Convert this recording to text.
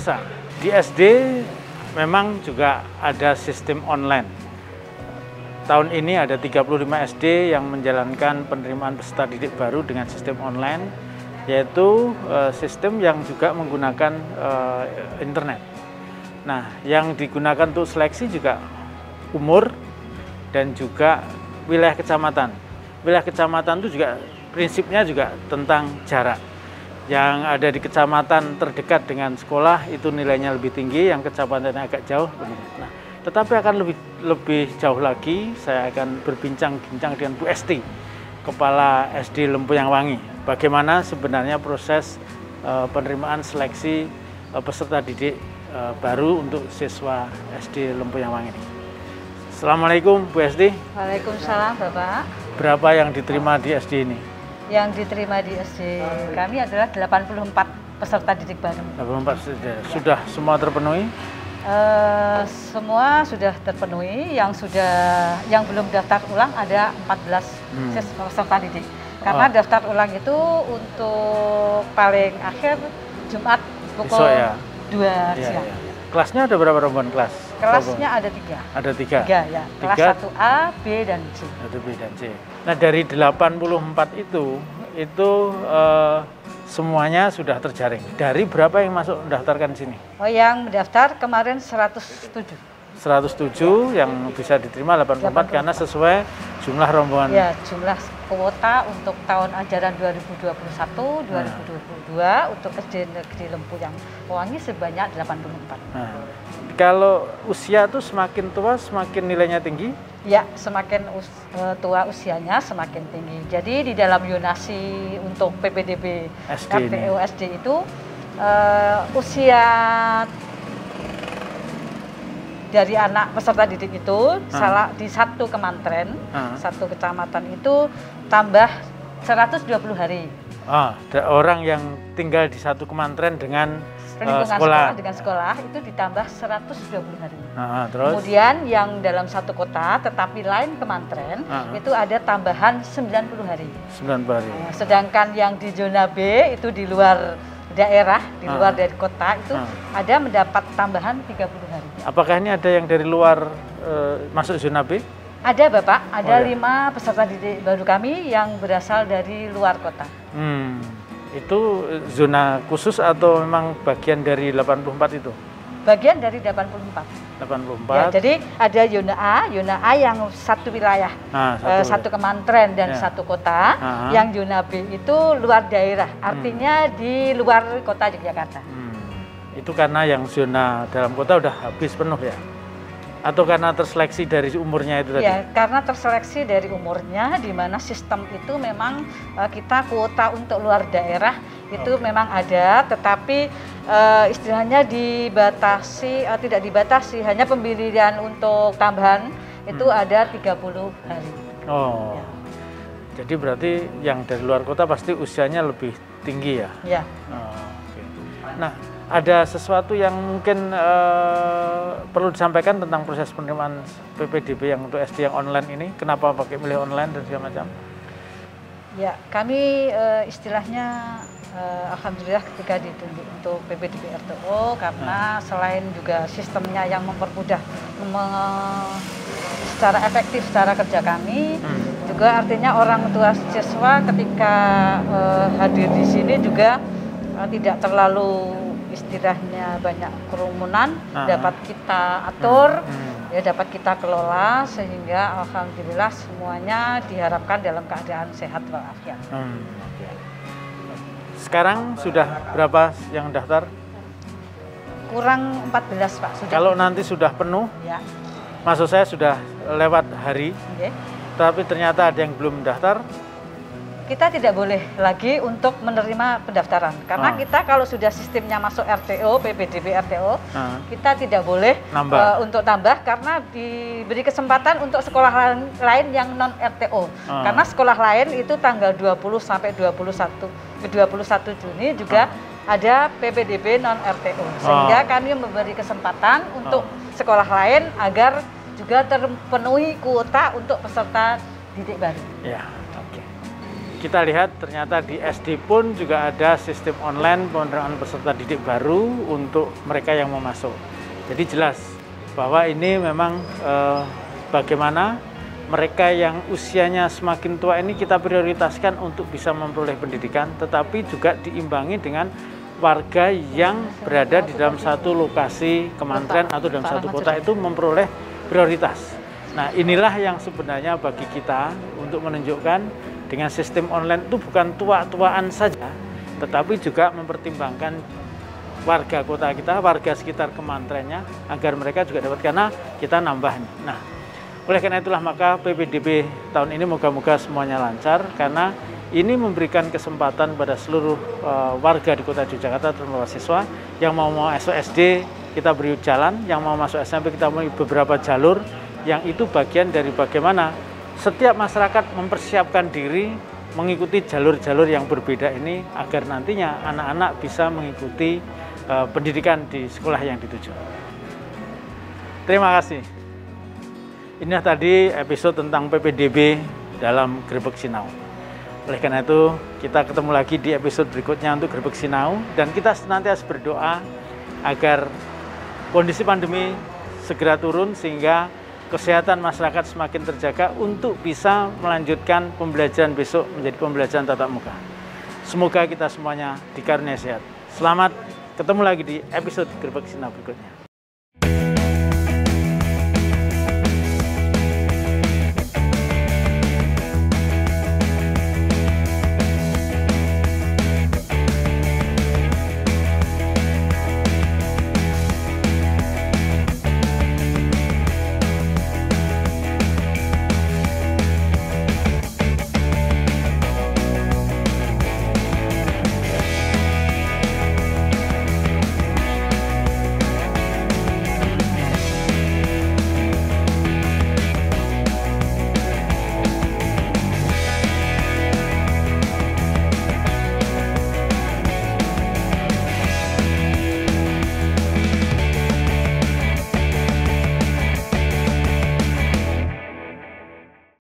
Pemirsa, di SD memang juga ada sistem online. Tahun ini ada 35 SD yang menjalankan penerimaan peserta didik baru dengan sistem online, yaitu sistem yang juga menggunakan internet. Nah, yang digunakan untuk seleksi juga umur dan juga wilayah kecamatan. Wilayah kecamatan itu juga prinsipnya juga tentang jarak. Yang ada di kecamatan terdekat dengan sekolah itu nilainya lebih tinggi, yang kecamatannya agak jauh. Nah, tetapi akan lebih jauh lagi, saya akan berbincang-bincang dengan Bu Esti, Kepala SD Lempuyang Wangi. Bagaimana sebenarnya proses penerimaan seleksi peserta didik baru untuk siswa SD Lempuyang Wangi ini. Assalamualaikum Bu Esti. Waalaikumsalam Bapak. Berapa yang diterima di SD ini? Yang diterima di SD kami adalah 84 peserta didik baru. 84 sudah semua terpenuhi? Semua sudah terpenuhi. Yang belum daftar ulang ada 14 peserta didik. Karena daftar ulang itu untuk paling akhir Jumat pukul besok, ya? 2 siang. Ya. Kelasnya ada berapa rombongan kelas? Kelasnya ada 3. Ada 3? 3 ya. Kelas 1A, B, dan C. Ada B dan C. Nah, dari 84 itu semuanya sudah terjaring. Dari berapa yang masuk mendaftarkan di sini? Oh, yang mendaftar kemarin 107. 107 yang bisa diterima 84 karena sesuai jumlah rombongan. Ya, jumlah kuota untuk tahun ajaran 2021-2022 untuk SD Negeri Lempuyang Wangi sebanyak 84. Nah, kalau usia tuh semakin tua semakin nilainya tinggi? Ya, semakin tua usianya semakin tinggi. Jadi di dalam yonasi untuk PPDB RTO SD itu usia dari anak peserta didik itu di satu kemantren, satu kecamatan itu tambah 120 hari. Orang yang tinggal di satu kemantren dengan sekolah dengan sekolah itu ditambah 120 hari. Terus? Kemudian yang dalam satu kota tetapi lain kemantren itu ada tambahan 90 hari. 90 hari. Sedangkan yang di zona B itu di luar daerah, di luar dari kota itu ada mendapat tambahan 30 hari. Apakah ini ada yang dari luar masuk zona B? Ada Bapak, ada 5 peserta didik baru kami yang berasal dari luar kota. Itu zona khusus atau memang bagian dari 84 itu? Bagian dari 84. 84. Ya, jadi ada zona A yang satu wilayah, satu kemantren dan satu kota. Yang zona B itu luar daerah, artinya di luar kota Yogyakarta. Itu karena yang zona dalam kota udah habis penuh ya? Atau karena terseleksi dari umurnya itu tadi? Ya, karena terseleksi dari umurnya, di mana sistem itu memang kita kuota untuk luar daerah itu memang ada, tetapi istilahnya dibatasi, tidak dibatasi, hanya pemberian untuk tambahan itu ada 30 hari. Ya. Jadi berarti yang dari luar kota pasti usianya lebih tinggi ya? Ya. Okay. Nah, ada sesuatu yang mungkin perlu disampaikan tentang proses penerimaan PPDB yang untuk SD yang online ini? Kenapa pakai milih online dan segala macam? Ya, kami istilahnya alhamdulillah ketika ditunjuk untuk PPDB RTO karena selain juga sistemnya yang mempermudah secara efektif secara kerja kami, juga artinya orang tua siswa ketika hadir di sini juga tidak terlalu istilahnya banyak kerumunan, dapat kita atur, ya dapat kita kelola sehingga alhamdulillah semuanya diharapkan dalam keadaan sehat walafiat. Sekarang sudah berapa yang daftar? Kurang 14 Pak. Sudah. Kalau nanti sudah penuh, ya. Maksud saya sudah lewat hari, tapi ternyata ada yang belum daftar. Kita tidak boleh lagi untuk menerima pendaftaran karena kita kalau sudah sistemnya masuk RTO, PPDB RTO, kita tidak boleh untuk tambah karena diberi kesempatan untuk sekolah lain yang non RTO. Karena sekolah lain itu tanggal 20 sampai 21 Juni juga ada PPDB non RTO. Sehingga kami memberi kesempatan untuk sekolah lain agar juga terpenuhi kuota untuk peserta didik baru. Ya. kita lihat ternyata di SD pun juga ada sistem online penerimaan peserta didik baru untuk mereka yang mau masuk. Jadi jelas bahwa ini memang bagaimana mereka yang usianya semakin tua ini kita prioritaskan untuk bisa memperoleh pendidikan, tetapi juga diimbangi dengan warga yang berada di dalam satu lokasi kementerian atau dalam satu kota itu memperoleh prioritas. Nah, inilah yang sebenarnya bagi kita untuk menunjukkan dengan sistem online itu bukan tua-tuaan saja, tetapi juga mempertimbangkan warga kota kita, warga sekitar kementeriannya, agar mereka juga dapat, karena kita nambah. Nah, oleh karena itulah maka PPDB tahun ini moga-moga semuanya lancar, karena ini memberikan kesempatan pada seluruh warga di kota Yogyakarta, terutama siswa yang mau masuk SD, kita beri jalan, yang mau masuk SMP kita beri beberapa jalur, yang itu bagian dari bagaimana setiap masyarakat mempersiapkan diri mengikuti jalur-jalur yang berbeda ini agar nantinya anak-anak bisa mengikuti pendidikan di sekolah yang dituju. Terima kasih. Inilah tadi episode tentang PPDB dalam Grebek Sinau. Oleh karena itu, kita ketemu lagi di episode berikutnya untuk Grebek Sinau, dan kita senantiasa berdoa agar kondisi pandemi segera turun sehingga kesehatan masyarakat semakin terjaga untuk bisa melanjutkan pembelajaran besok menjadi pembelajaran tatap muka. Semoga kita semuanya dikaruniai sehat. Selamat ketemu lagi di episode Grebek Sinau berikutnya.